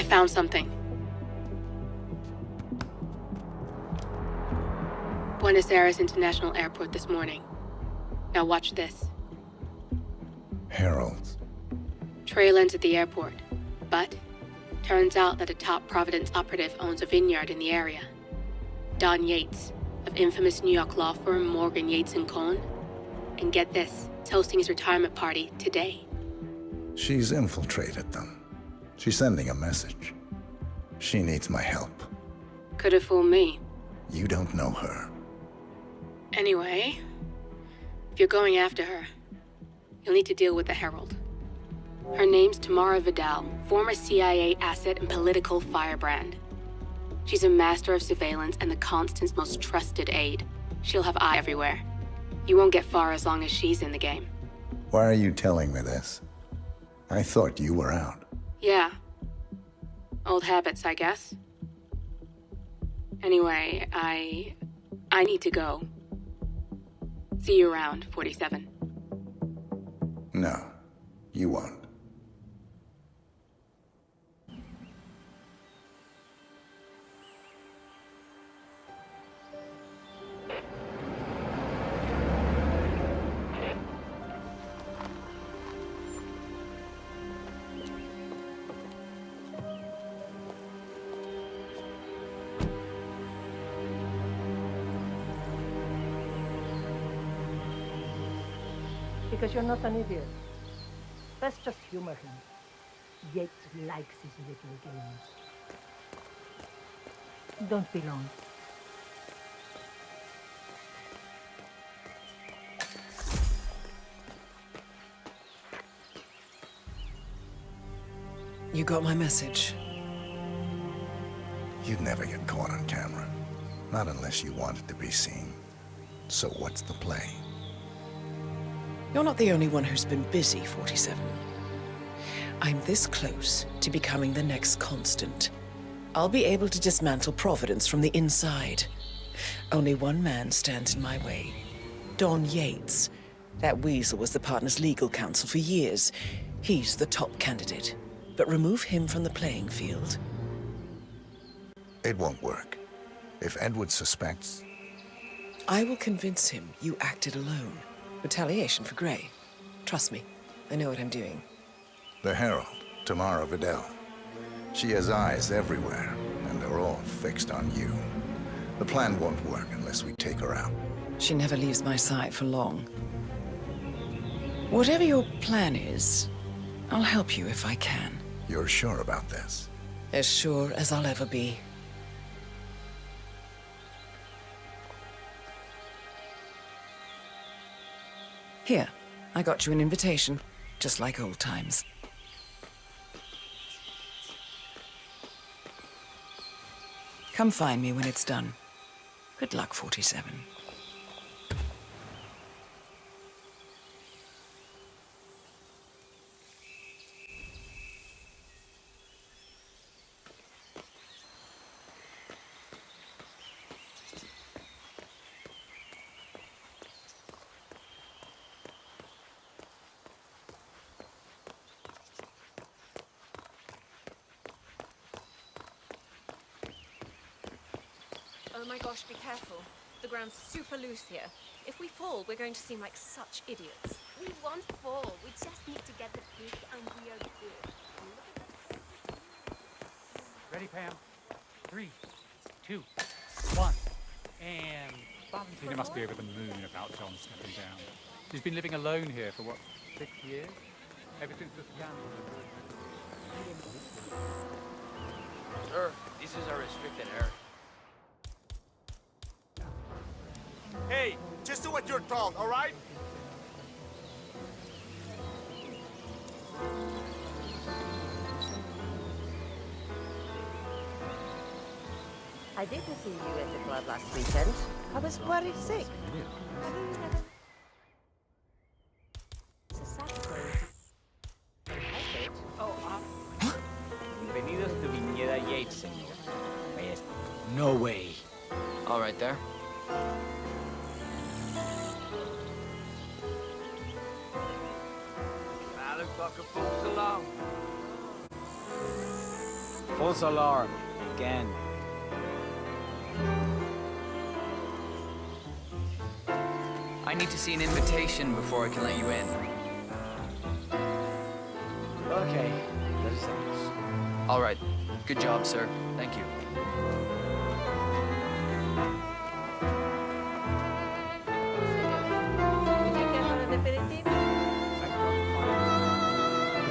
found something. Buenos Aires International Airport this morning. Now watch this. Heralds. Trail ends at the airport, but turns out that a top Providence operative owns a vineyard in the area. Don Yates, of infamous New York law firm Morgan, Yates & Cohn. And get this, he's hosting his retirement party today. She's infiltrated them. She's sending a message. She needs my help. Could have fooled me. You don't know her. Anyway, if you're going after her, you'll need to deal with the Herald. Her name's Tamara Vidal, former CIA asset and political firebrand. She's a master of surveillance and the Constant's most trusted aide. She'll have eyes everywhere. You won't get far as long as she's in the game. Why are you telling me this? I thought you were out. Yeah. Old habits, I guess. Anyway, I need to go. See you around, 47. No, you won't. Because you're not an idiot. Let's just humor him. Yates likes his little games. Don't be long. You got my message. You'd never get caught on camera. Not unless you wanted to be seen. So what's the play? You're not the only one who's been busy, 47. I'm this close to becoming the next Constant. I'll be able to dismantle Providence from the inside. Only one man stands in my way. Don Yates. That weasel was the partner's legal counsel for years. He's the top candidate. But remove him from the playing field. It won't work. If Edward suspects... I will convince him you acted alone. Retaliation for Grey. Trust me, I know what I'm doing. The Herald, Tamara Vidal. She has eyes everywhere, and they're all fixed on you. The plan won't work unless we take her out. She never leaves my side for long. Whatever your plan is, I'll help you if I can. You're sure about this? As sure as I'll ever be. Here, I got you an invitation, just like old times. Come find me when it's done. Good luck, 47. Oh my gosh, be careful. The ground's super loose here. If we fall, we're going to seem like such idiots. We won't fall. We just need to get the pick and we are good. Ready, Pam? 3, 2, 1. And Valentina must be over the moon about John stepping down. She's been living alone here for, what, 6 years? Ever since the scandal. Sir, this is a restricted area. Hey, just do what you're told, all right? I didn't see you at the club last weekend. I was worried sick. Bienvenidos to Viñeda Yates, señor. No way. All right, there. Motherfucker fools along. False alarm. Again. I need to see an invitation before I can let you in. Okay, let us in. All right. Good job, sir. Thank you.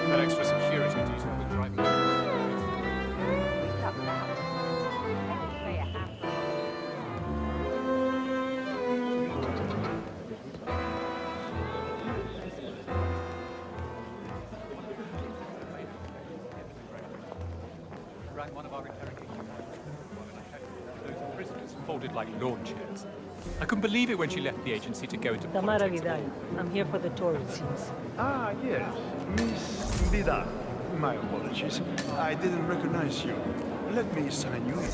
That extra security detail with driving. Ran one of our interrogation those prisoners folded like lawn chairs. I couldn't believe it when she left the agency to go into Tamara politics. Vidal. I'm here for the tour, it seems. Ah, yes. Miss Vidal. My apologies. I didn't recognize you. Let me sign you in.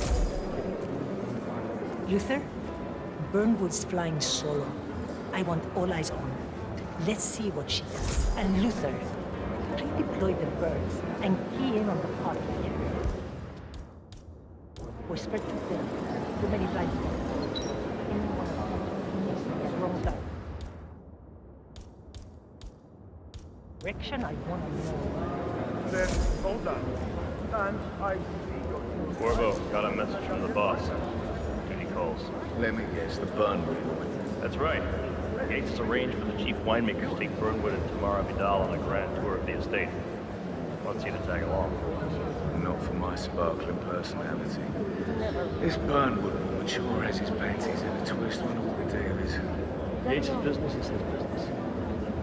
Luther, Burnwood's flying solo. I want all eyes on her. Let's see what she does. And Luther, redeploy the birds and key in on the pot here. We're spread too thin. Too many blind spots. Any one of them is wrong down. Direction I want to know. Then, hold on. And I see your... Corvo, got a message from the boss. Any calls? Let me guess, the Burnwood woman. That's right. Gates has arranged for the chief winemaker to take Burnwood and Tamara Vidal on a grand tour of the estate. Wants you to tag along. Not for my sparkling personality. This Burnwood woman sure has his panties in a twist when all the deal is. Gates' business is his business.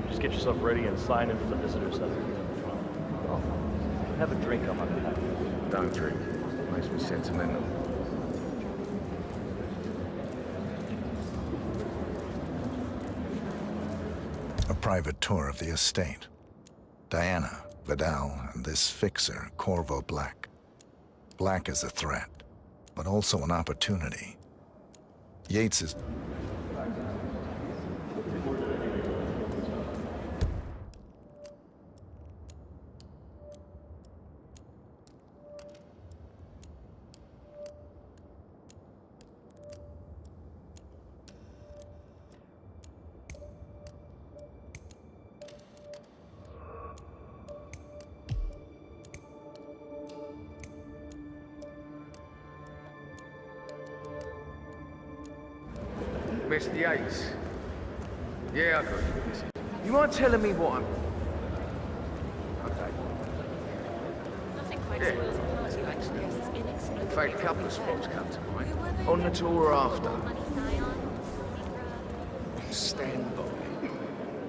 Just get yourself ready and sign in for the visitor center. Oh, have a drink on my behalf. Don't drink. Makes me sentimental. A private tour of the estate. Diana, Vidal, and this fixer, Corvo Black. Black is a threat, but also an opportunity. Yates is... Mr. Yates. Yeah, I got you. You mind telling me what I'm... Okay. Nothing quite Yeah. spoils a party like the guest's inexplicably In fact, a couple of spots prepared. come to mind. On the tour after. Stand by.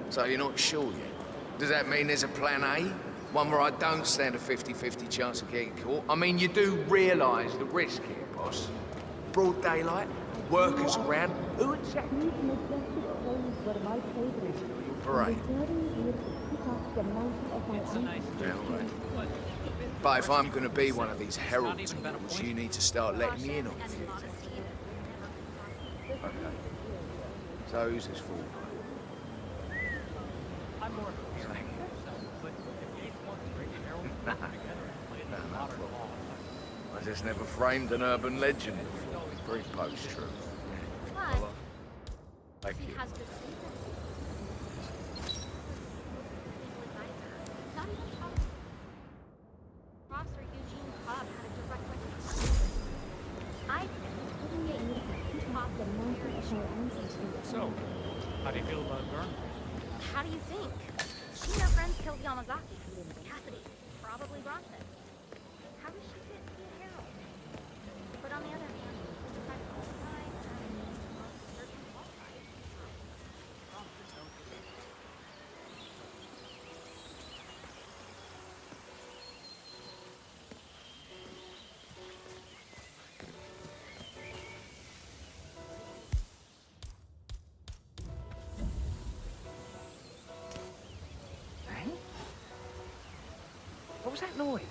So you're not sure yet? Does that mean there's a plan A? One where I don't stand a 50-50 chance of getting caught? I mean, you do realise the risk here, boss. Broad daylight, workers around. Who exactly? Parade. Yeah, all right. But if I'm going to be one of these heralds, you need to start letting me in on a few things. Okay. So who's this for? I'm more No, I just never framed an urban legend before. Very post-true. Thank you. So, how do you feel about Burn? How do you think? She and her friends killed Yamazaki. Cassidy. Probably Bronson. How does she fit to be a herald? But on the other hand, she's private all the time, and searching qualified. What was that noise?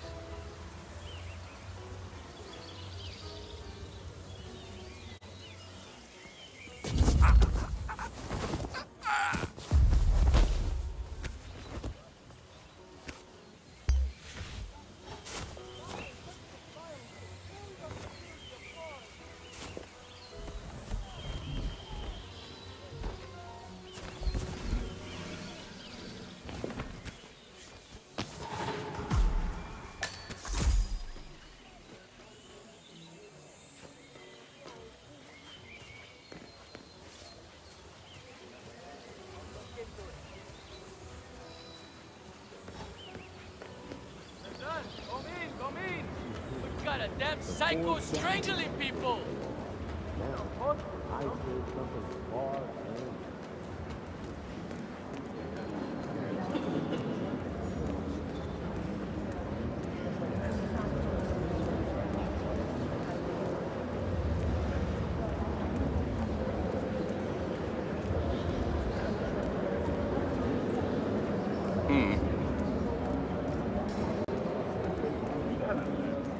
Damn psycho strangling people!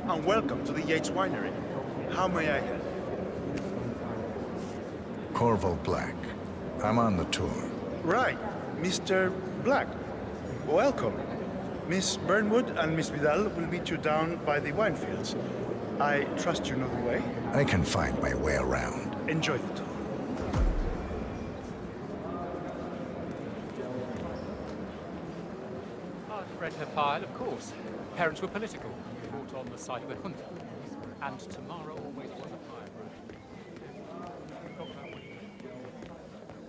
And welcome to the Yates Winery. How may I help? Corvo Black. I'm on the tour. Right, Mr. Black. Welcome. Miss Burnwood and Miss Vidal will meet you down by the wine fields. I trust you know the way. I can find my way around. Enjoy the tour. I've read her file, of course. Parents were political, fought on the side of the junta. And Tamara always was a firebrand.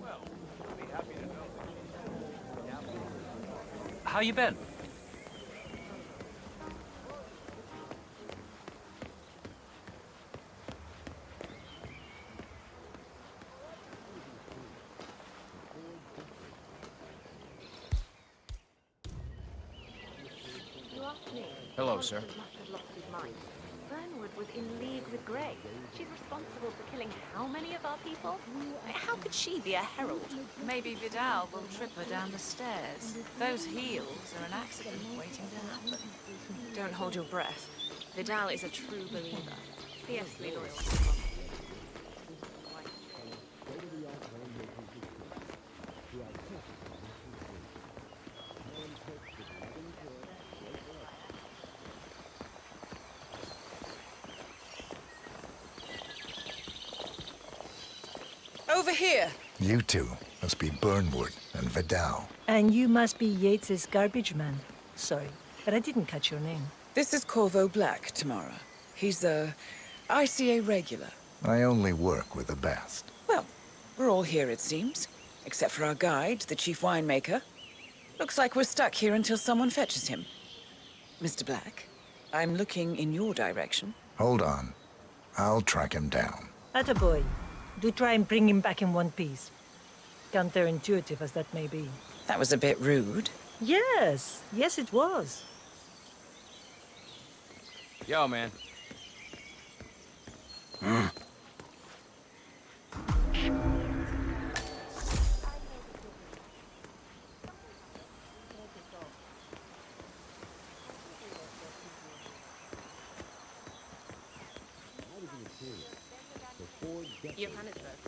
Well, I'll be happy to know that she's... How you been? Hello, sir. Must have lost his mind. Burnwood was in league with Greg. She's responsible for killing how many of our people? How could she be a herald? Maybe Vidal will trip her down the stairs. Those heels are an accident waiting to happen. Don't hold your breath. Vidal is a true believer. Fiercely loyal to his mom. Over here. You two must be Burnwood and Vidal. And you must be Yates's garbage man. Sorry, but I didn't catch your name. This is Corvo Black, Tamara. He's the ICA regular. I only work with the best. Well, we're all here, it seems. Except for our guide, the chief winemaker. Looks like we're stuck here until someone fetches him. Mr. Black, I'm looking in your direction. Hold on. I'll track him down. Attaboy. Do try and bring him back in one piece. Counterintuitive as that may be. That was a bit rude. Yes, yes it was. Yo, man. Johannesburg.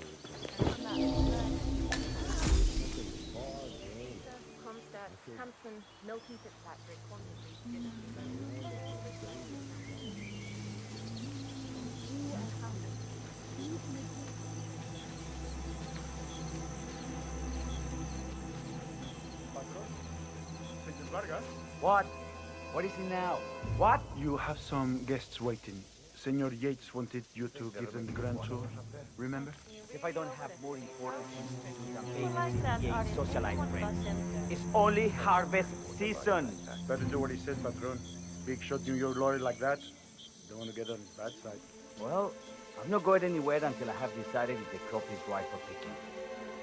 Comstadt, Hampton, Milton Fitzpatrick, What? What is it now? What? You have some guests waiting. Senor Yates wanted you to give them the grand tour. Remember? If I don't have more important things to do than pay Yates socialite friends. It's only harvest season. Better do what he says, Patron. Big shot New York lawyer like that. Don't want to get on his bad side. Well, I'm not going anywhere until I have decided if the crop is right for picking.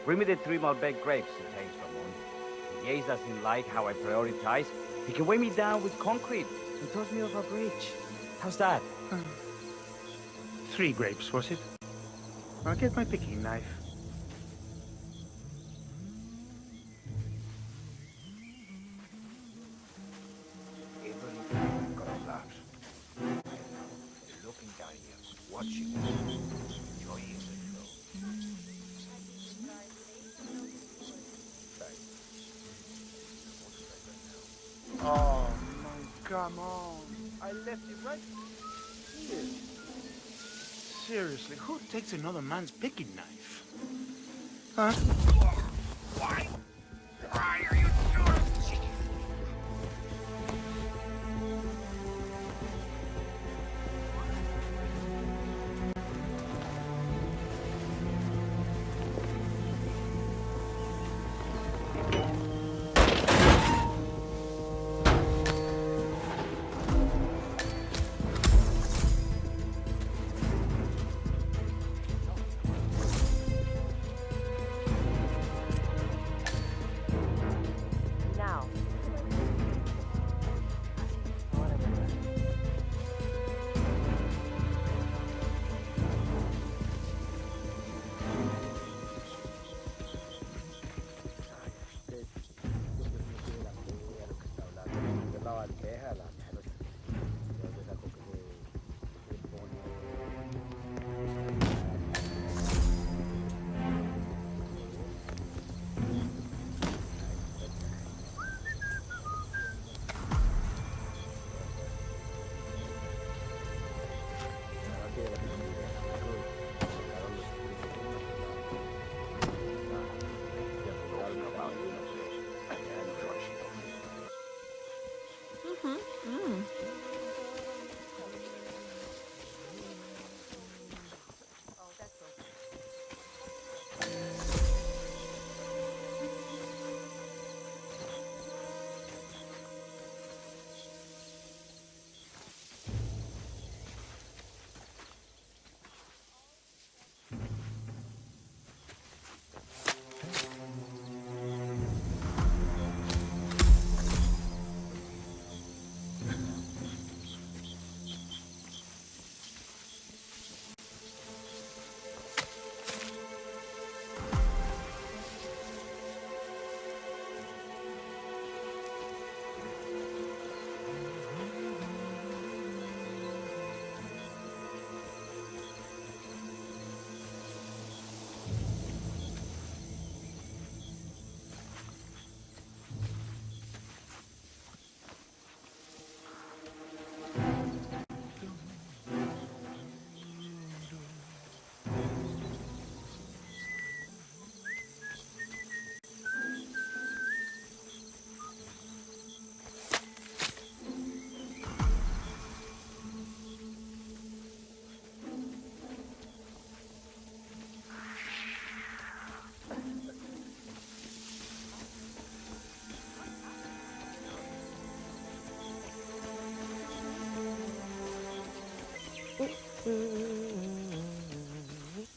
Bring me the 3 Malbec grapes, it takes Ramon. If Yates doesn't like how I prioritize, he can weigh me down with concrete and toss me off a bridge. How's that? 3 grapes, was it? I'll get my picking knife. Everything got a lapse. You're looking down here, watching, enjoying the show. Oh, my, come on. I left it right here. Seriously, who takes another man's picking knife? Huh? Why? Why are you doing this?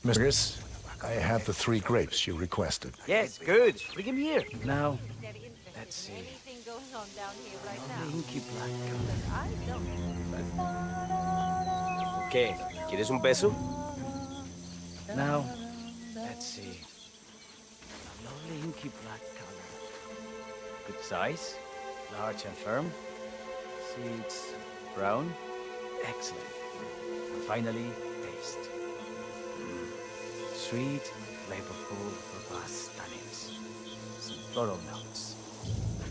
Mistress, I have the 3 grapes you requested. Yes, good. Bring him here. Now, let's see. Anything going on down here right now? Inky Black. I don't. Okay, ¿quieres un beso? Now, let's see. A lovely inky black color. Good size, large and firm. Seeds brown. Excellent. And finally, taste. Sweet, flavorful, robust tannins. Some floral notes.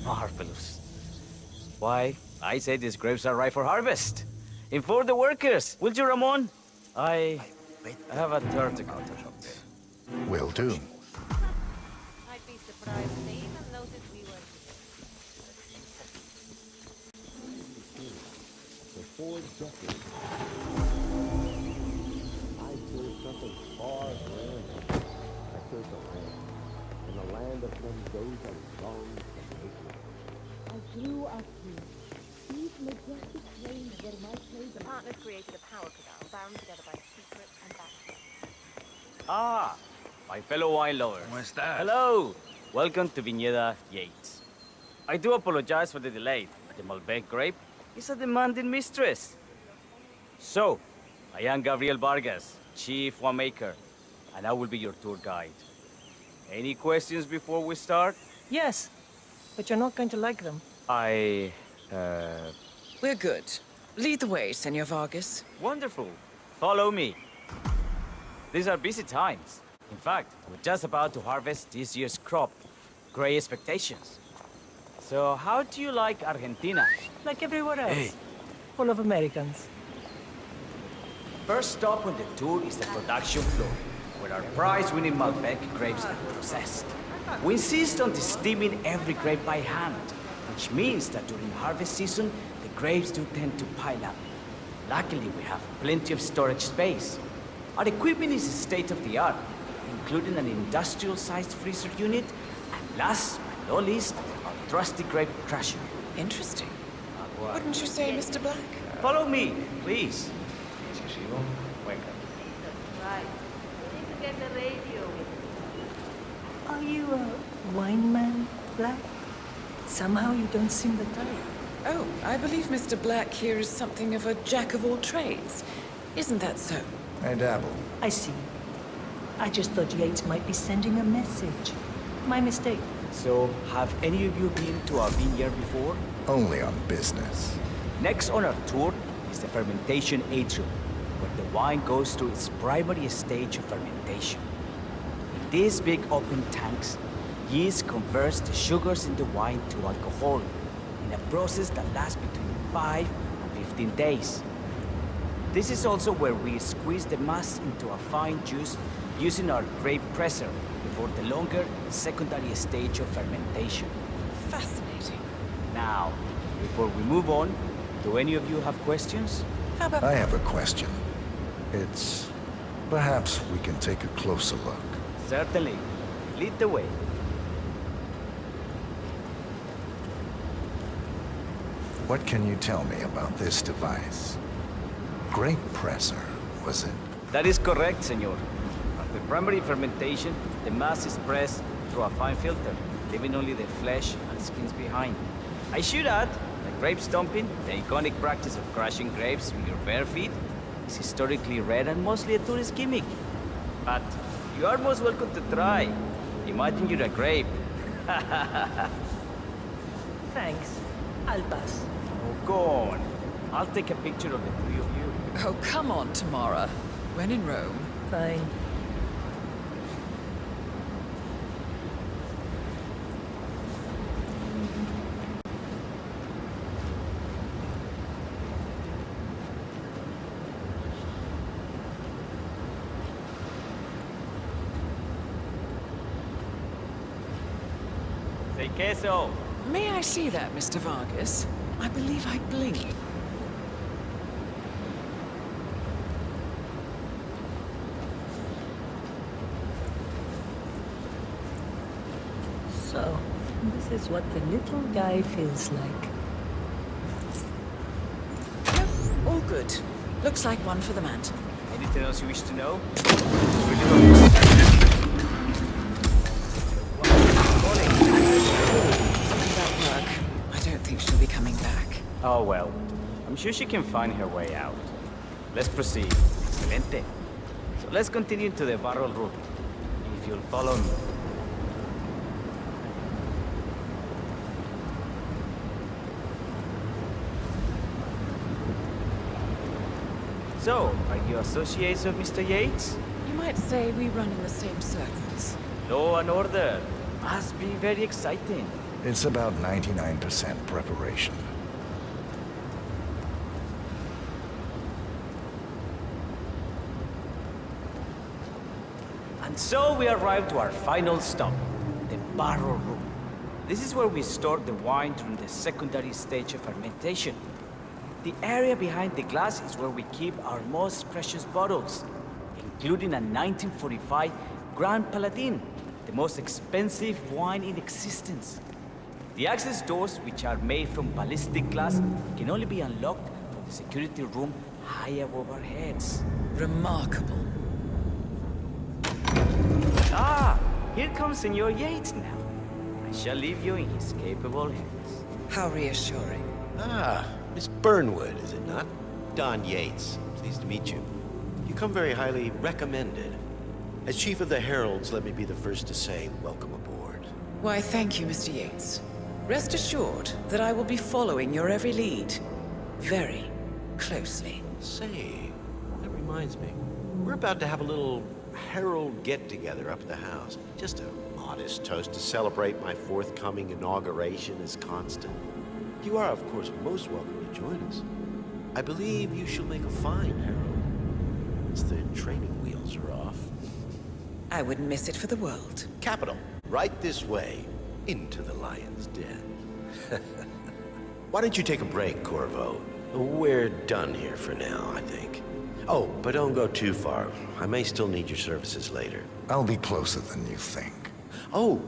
Marvelous. Why, I say these grapes are ripe for harvest. Inform the workers, will you, Ramon? I have a third to contact. Will do. I'd be surprised if they even noticed we were For 4 decades, I served something far grander. I served a land, and the land of them those are long to make it. I grew up here. These majestic plains were my playground. The partners created a power canal bound together by secret and backstory. Ah, my fellow wine lovers. What's that? Hello. Welcome to Viñeda Yates. I do apologize for the delay. The Malbec grape is a demanding mistress. So, I am Gabriel Vargas, Chief Winemaker, and I will be your tour guide. Any questions before we start? Yes, but you're not going to like them. We're good. Lead the way, Senor Vargas. Wonderful. Follow me. These are busy times. In fact, we're just about to harvest this year's crop. Great expectations. So, how do you like Argentina? Like everywhere else. Hey. Full of Americans. First stop on the tour is the production floor, where our prize-winning Malbec grapes are processed. We insist on steaming every grape by hand, which means that during harvest season, the grapes do tend to pile up. Luckily, we have plenty of storage space. Our equipment is state-of-the-art, including an industrial-sized freezer unit, and last but not least, our trusty grape crusher. Interesting. Wouldn't you say, Mr. Black? Follow me, please. Right. We need to get the radio. Are you a wine man, Black? Somehow you don't seem the type. Oh, I believe Mr. Black here is something of a jack of all trades. Isn't that so? I dabble. I see. I just thought Yates might be sending a message. My mistake. So, have any of you been to our vineyard before? Only on business. Next on our tour is the fermentation atrium, where the wine goes through its primary stage of fermentation. In these big open tanks, yeast converts the sugars in the wine to alcohol, in a process that lasts between 5 and 15 days. This is also where we squeeze the mass into a fine juice using our grape presser before the longer secondary stage of fermentation. Fascinating. Now, before we move on, do any of you have questions? How about... I have a question. It's... perhaps we can take a closer look. Certainly. Lead the way. What can you tell me about this device? Grape presser, was it? That is correct, senor. After primary fermentation, the mass is pressed through a fine filter, leaving only the flesh and skins behind. I should add that grape stomping, the iconic practice of crushing grapes with your bare feet, is historically rare and mostly a tourist gimmick. But you are most welcome to try. Imagine you're a grape. Thanks. I'll pass. Oh, go on. I'll take a picture of the 3 of you. Oh, come on, Tamara. When in Rome. Fine. Say queso. May I see that, Mr. Vargas? I believe I blink. So, this is what the little guy feels like. Yep, all good. Looks like one for the mantel. Anything else you wish to know? I don't think she'll be coming back. Oh well. I'm sure she can find her way out. Let's proceed. Excelente. So let's continue to the barrel route. If you'll follow me. So, are you associates of Mr. Yates? You might say we run in the same circles. Law and order. Must be very exciting. It's about 99% preparation. And so we arrive to our final stop, the barrel room. This is where we store the wine during the secondary stage of fermentation. The area behind the glass is where we keep our most precious bottles, including a 1945 Grand Paladin, the most expensive wine in existence. The access doors, which are made from ballistic glass, can only be unlocked from the security room high above our heads. Remarkable. Ah, here comes Senor Yates now. I shall leave you in his capable hands. How reassuring. Ah, Miss Burnwood, is it not? Don Yates. Pleased to meet you. You come very highly recommended. As Chief of the Heralds, let me be the first to say welcome aboard. Why, thank you, Mr. Yates. Rest assured that I will be following your every lead. Very closely. Say, that reminds me. We're about to have a little Herald get-together up at the house. Just a modest toast to celebrate my forthcoming inauguration as Constant. You are, of course, most welcome to join us. I believe you shall make a fine Herald. Once the training wheels are off. I wouldn't miss it for the world. Capital. Right this way, into the lion's den. Why don't you take a break, Corvo? We're done here for now, I think. Oh, but don't go too far. I may still need your services later. I'll be closer than you think. Oh,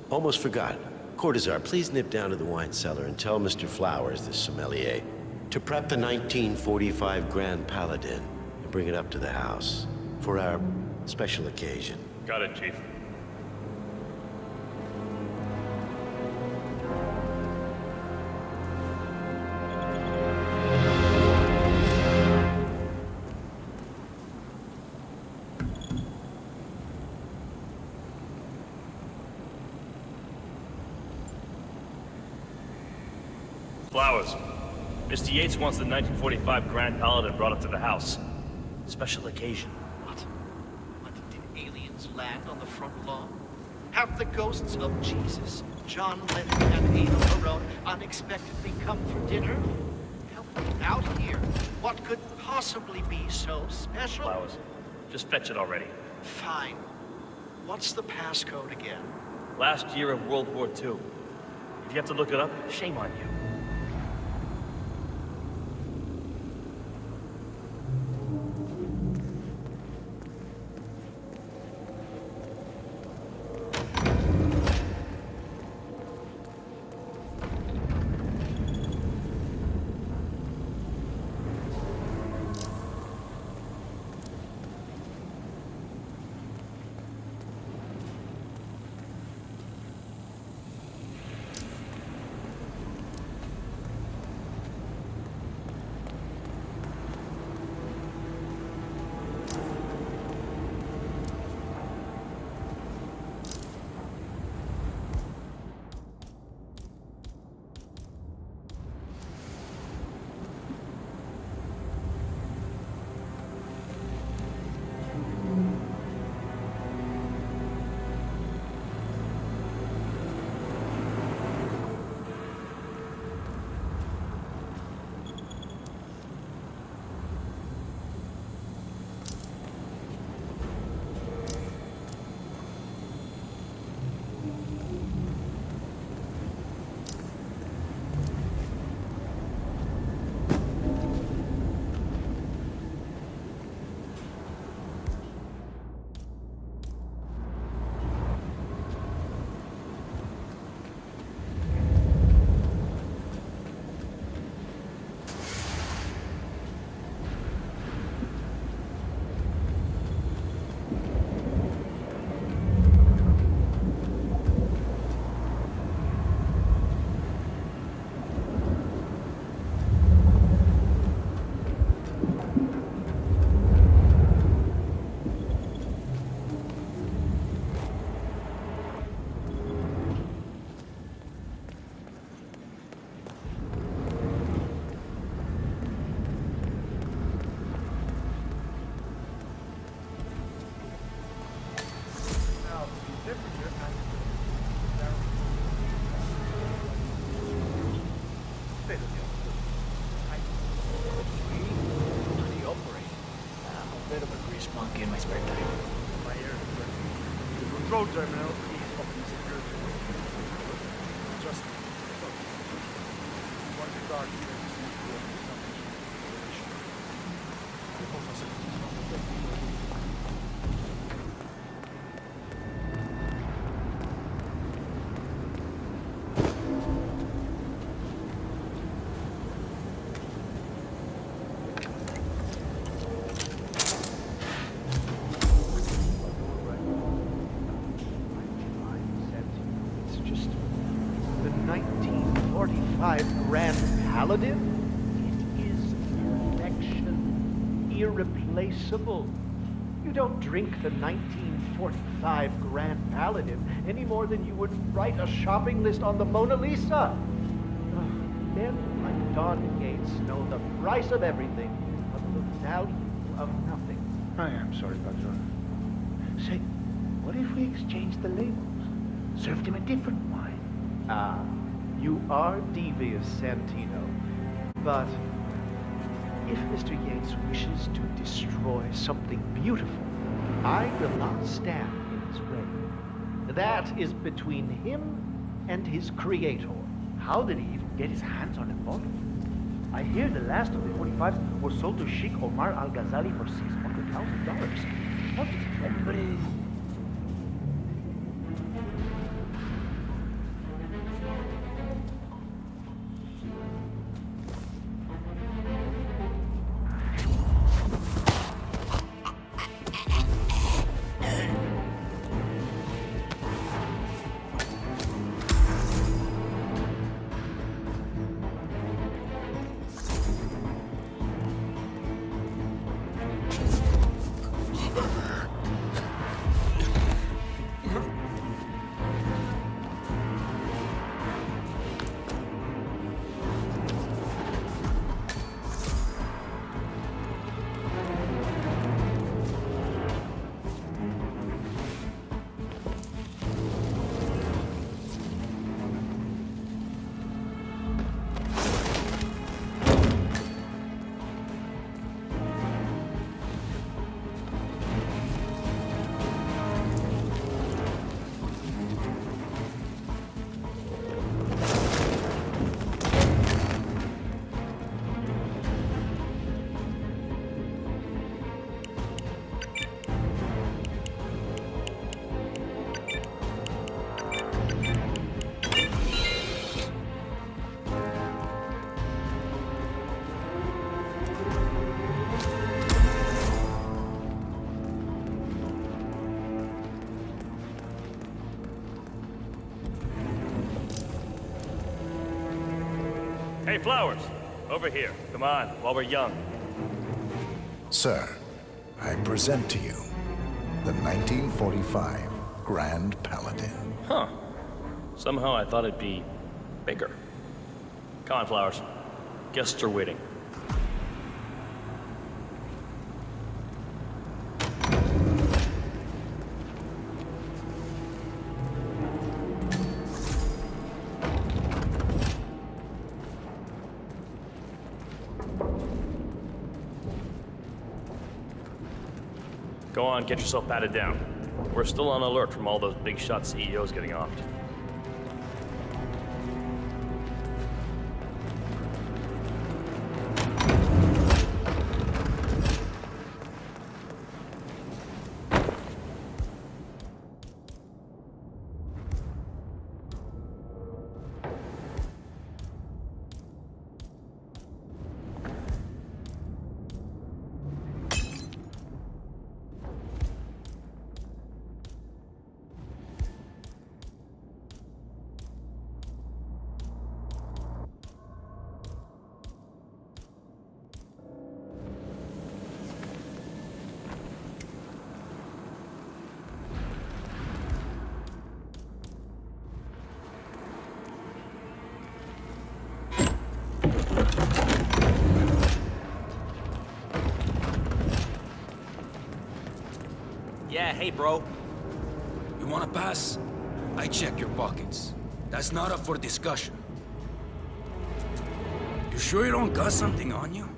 almost forgot. Cortazar, please nip down to the wine cellar and tell Mr. Flowers, the sommelier, to prep the 1945 Grand Paladin and bring it up to the house for our special occasion. Got it, Chief. Flowers. Mr. Yates wants the 1945 Grand Paladin brought up to the house. Special occasion. Did aliens land on the front lawn? Have the ghosts of Jesus, John Lennon, and Ada Perón unexpectedly come for dinner? Help me out here. What could possibly be so special? Flowers, just fetch it already. Fine. What's the passcode again? Last year of World War II. If you have to look it up, shame on you. monkey in my spare time. The control terminal is often secure. Trust me. One regard here is The 1945 Grand Paladin? It is perfection. Irreplaceable. You don't drink the 1945 Grand Paladin any more than you would write a shopping list on the Mona Lisa. Men like Don Gates know the price of everything, but the value of nothing. I am sorry, Patron. Say, what if we exchange the labels? Served him a different wine. Ah, you are devious, Santino. But if Mr. Yates wishes to destroy something beautiful, I will not stand in his way. That is between him and his creator. How did he even get his hands on a bottle? I hear the last of the 45s was sold to Sheikh Omar Al-Ghazali for $600,000. What is everybody... Hey, Flowers! Over here. Come on, while we're young. Sir, I present to you the 1945 Grand Paladin. Huh. Somehow I thought it'd be bigger. Come on, Flowers. Guests are waiting. Go on, get yourself patted down. We're still on alert from all those big shot CEOs getting offed. Yeah, hey, bro. You wanna pass? I check your pockets. That's not up for discussion. You sure you don't got something on you?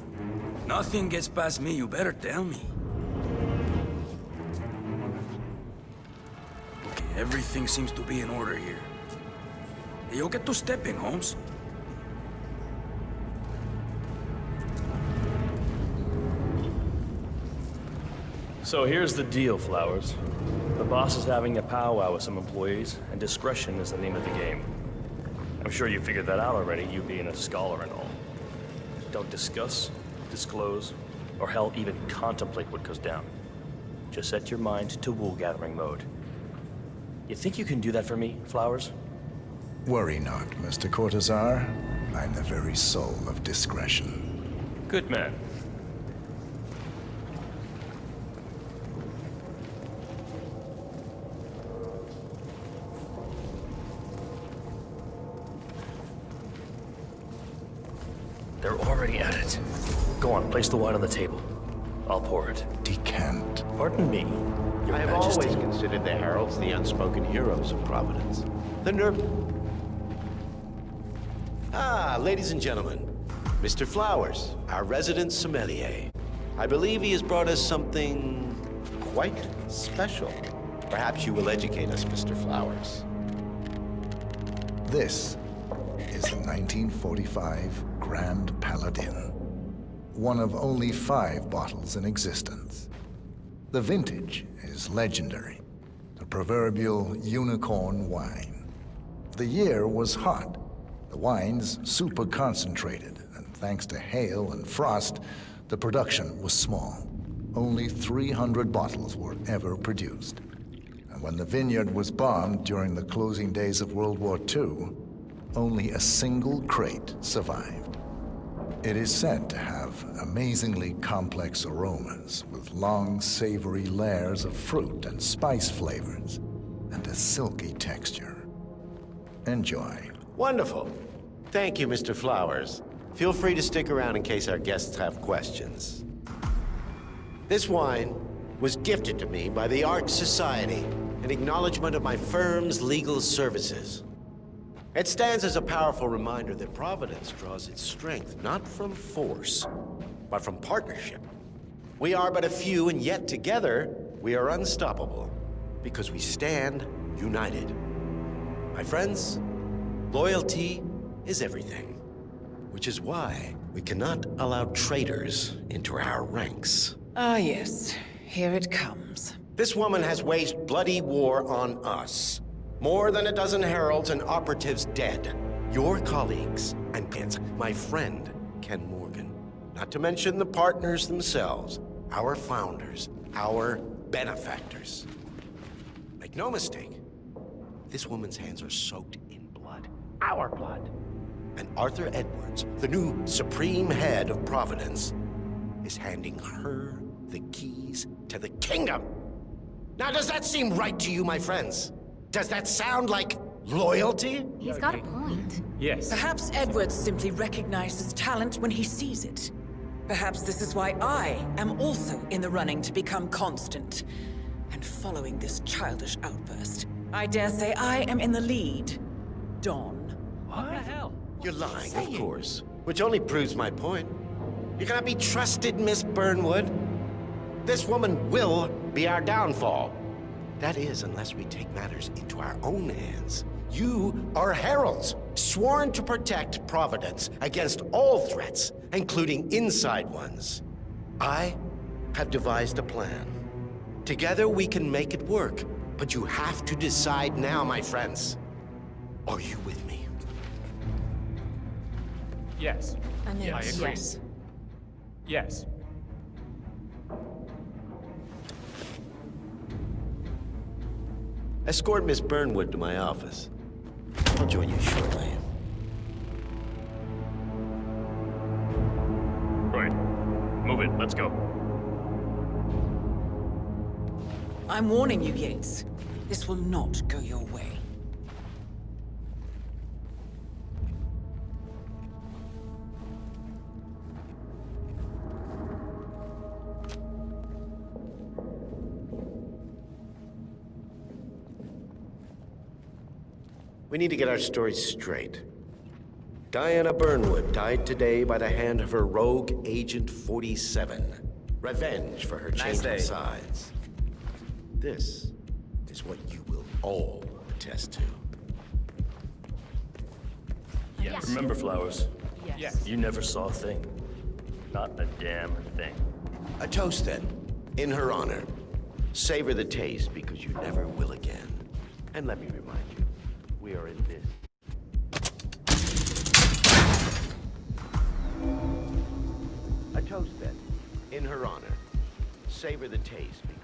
Nothing gets past me, you better tell me. Everything seems to be in order here. You'll get to stepping, Holmes. So here's the deal, Flowers. The boss is having a powwow with some employees, and discretion is the name of the game. I'm sure you figured that out already, you being a scholar and all. Don't discuss, disclose, or hell, even contemplate what goes down. Just set your mind to wool-gathering mode. You think you can do that for me, Flowers? Worry not, Mr. Cortazar. I'm the very soul of discretion. Good man. They're already at it. Go on, place the wine on the table. I'll pour it. Decant. Pardon me, Your I have Majesty. always considered the heralds the unspoken heroes of Providence. The ladies and gentlemen, Mr. Flowers, our resident sommelier. I believe he has brought us something quite special. Perhaps you will educate us, Mr. Flowers. This is the 1945 Grand Paladin, one of only 5 bottles in existence. The vintage is legendary, the proverbial unicorn wine. The year was hot, the wine's super concentrated, and thanks to hail and frost, the production was small. Only 300 bottles were ever produced. And when the vineyard was bombed during the closing days of World War II, only a single crate survived. It is said to have amazingly complex aromas with long, savory layers of fruit and spice flavors and a silky texture. Enjoy. Wonderful. Thank you, Mr. Flowers. Feel free to stick around in case our guests have questions. This wine was gifted to me by the Art Society in acknowledgement of my firm's legal services. It stands as a powerful reminder that Providence draws its strength not from force, but from partnership. We are but a few, and yet together we are unstoppable because we stand united. My friends, loyalty is everything, which is why we cannot allow traitors into our ranks. Ah, yes. Here it comes. This woman has waged bloody war on us. More than a dozen heralds and operatives dead. Your colleagues and my friend, Ken Morgan. Not to mention the partners themselves, our founders, our benefactors. Make no mistake, this woman's hands are soaked in blood. Our blood. And Arthur Edwards, the new supreme head of Providence, is handing her the keys to the kingdom. Now, does that seem right to you, my friends? Does that sound like loyalty? He's got a point. Yes. Perhaps Edwards simply recognizes talent when he sees it. Perhaps this is why I am also in the running to become constant. And following this childish outburst, I dare say I am in the lead. Dawn. What the hell? You're lying, of course. Which only proves my point. You cannot be trusted, Miss Burnwood. This woman will be our downfall. That is, unless we take matters into our own hands. You are heralds, sworn to protect Providence against all threats, including inside ones. I have devised a plan. Together we can make it work, but you have to decide now, my friends. Are you with me? Yes. And then I agree. yes. Yes. Escort Miss Burnwood to my office. I'll join you shortly. Right. Move it. Let's go. I'm warning you, Yates. This will not go your way. We need to get our stories straight. Diana Burnwood died today by the hand of her rogue Agent 47. Revenge for her change of sides. This is is what you will all attest to. Yes. Remember, Flowers? Yes. You never saw a thing. Not a damn thing. A toast, then, in her honor. Savor the taste, because you never will again. And let me remind you, we are in this. A toast, then, in her honor. Savor the taste, because...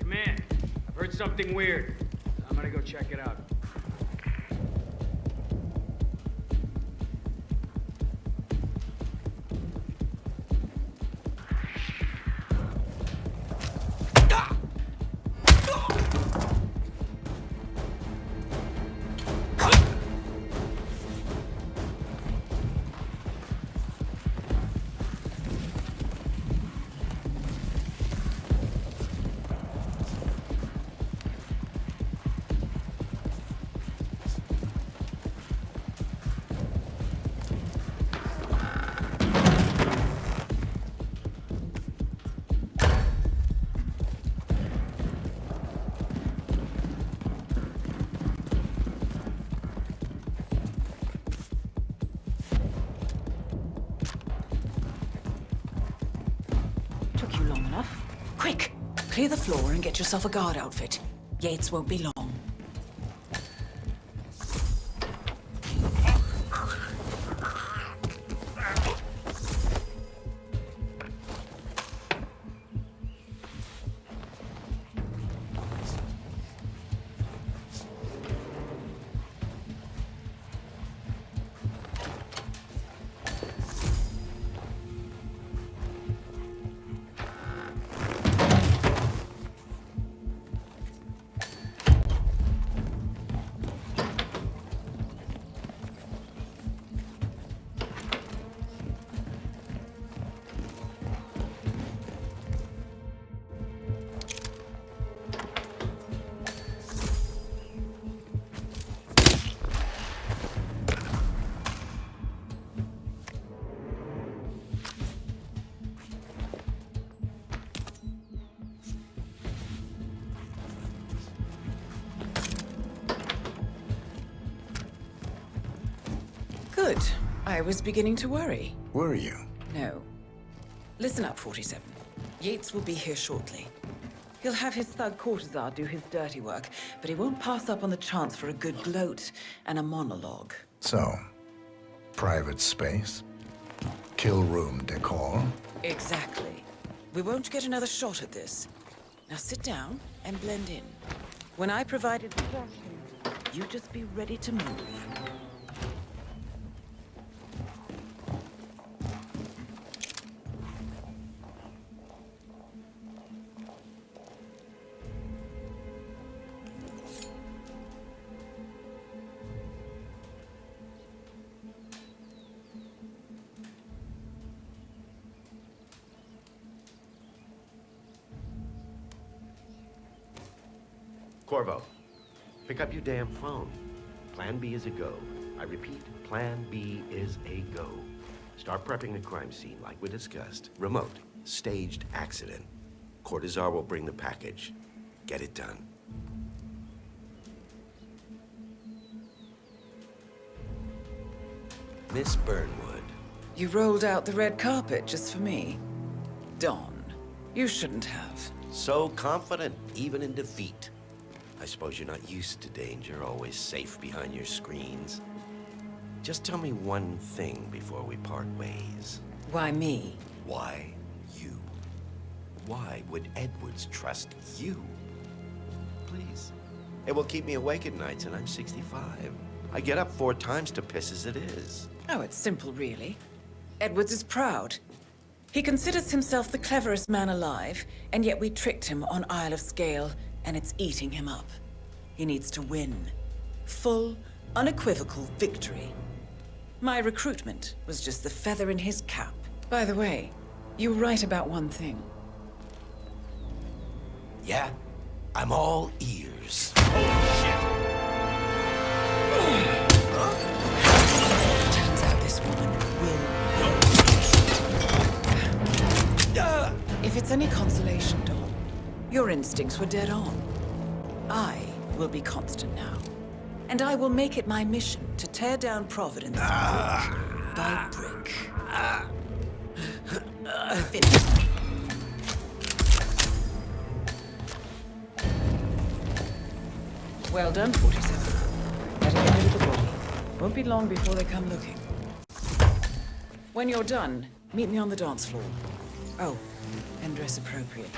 Man, I've heard something weird. I'm gonna go check it out. Took you long enough. Quick! Clear the floor and get yourself a guard outfit. Yates won't be long. Good. I was beginning to worry. Were you? No. Listen up, 47. Yates will be here shortly. He'll have his thug Cortazar do his dirty work, but he won't pass up on the chance for a good gloat and a monologue. So, private space? Kill room decor? Exactly. We won't get another shot at this. Now sit down and blend in. When I provide instructions, you just be ready to move. Corvo, pick up your damn phone. Plan B is a go. I repeat, Plan B is a go. Start prepping the crime scene like we discussed. Remote, staged accident. Cortazar will bring the package. Get it done. Miss Burnwood. You rolled out the red carpet just for me. Don, you shouldn't have. So confident, even in defeat. I suppose you're not used to danger, always safe behind your screens. Just tell me one thing before we part ways. Why me? Why you? Why would Edwards trust you? Please. It will keep me awake at nights, and I'm 65. I get up 4 times to piss as it is. Oh, it's simple, really. Edwards is proud. He considers himself the cleverest man alive, and yet we tricked him on Isle of Scale, and it's eating him up. He needs to win. Full, unequivocal victory. My recruitment was just the feather in his cap. By the way, you were right about one thing. Yeah? I'm all ears. Turns out this woman will. If it's any consolation, Dawn, your instincts were dead on. I will be constant now. And I will make it my mission to tear down Providence brick by brick. Finish. Well done, 47. Better get rid of the body. Won't be long before they come looking. When you're done, meet me on the dance floor. Oh, and dress appropriately.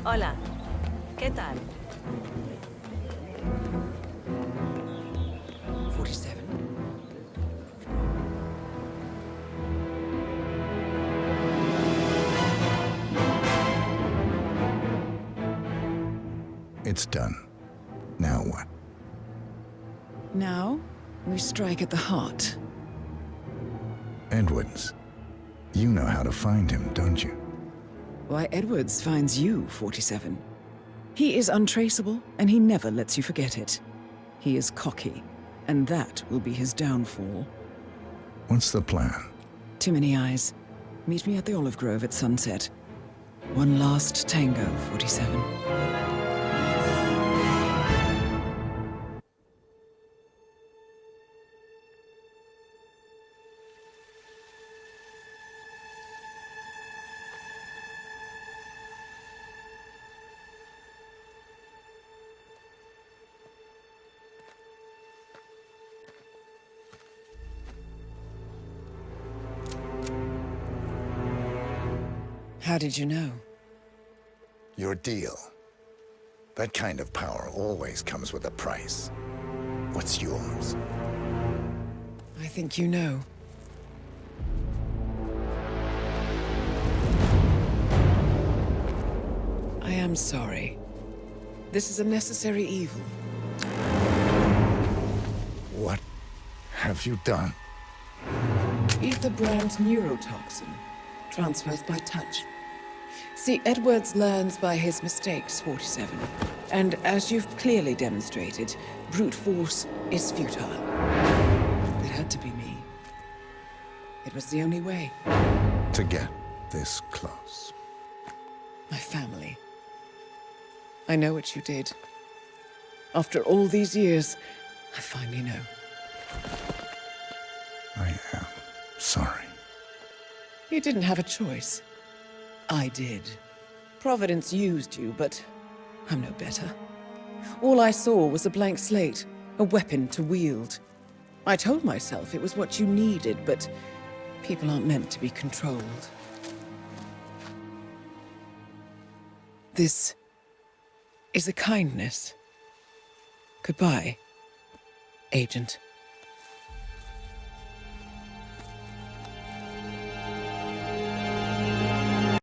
Hola, ¿qué tal? 47. It's done. Now what? Now, we strike at the heart. Edwards. You know how to find him, don't you? Why, Edwards finds you, 47. He is untraceable, and he never lets you forget it. He is cocky, and that will be his downfall. What's the plan? Too many eyes. Meet me at the Olive Grove at sunset. One last tango, 47. How did you know? Your deal. That kind of power always comes with a price. What's yours? I think you know. I am sorry. This is a necessary evil. What have you done? Ether brand neurotoxin transfers by touch. See, Edwards learns by his mistakes, 47. And as you've clearly demonstrated, brute force is futile. It had to be me. It was the only way. To get this close. My family. I know what you did. After all these years, I finally know. I am sorry. You didn't have a choice. I did. Providence used you, but I'm no better. All I saw was a blank slate, a weapon to wield. I told myself it was what you needed, but people aren't meant to be controlled. This is a kindness. Goodbye, Agent.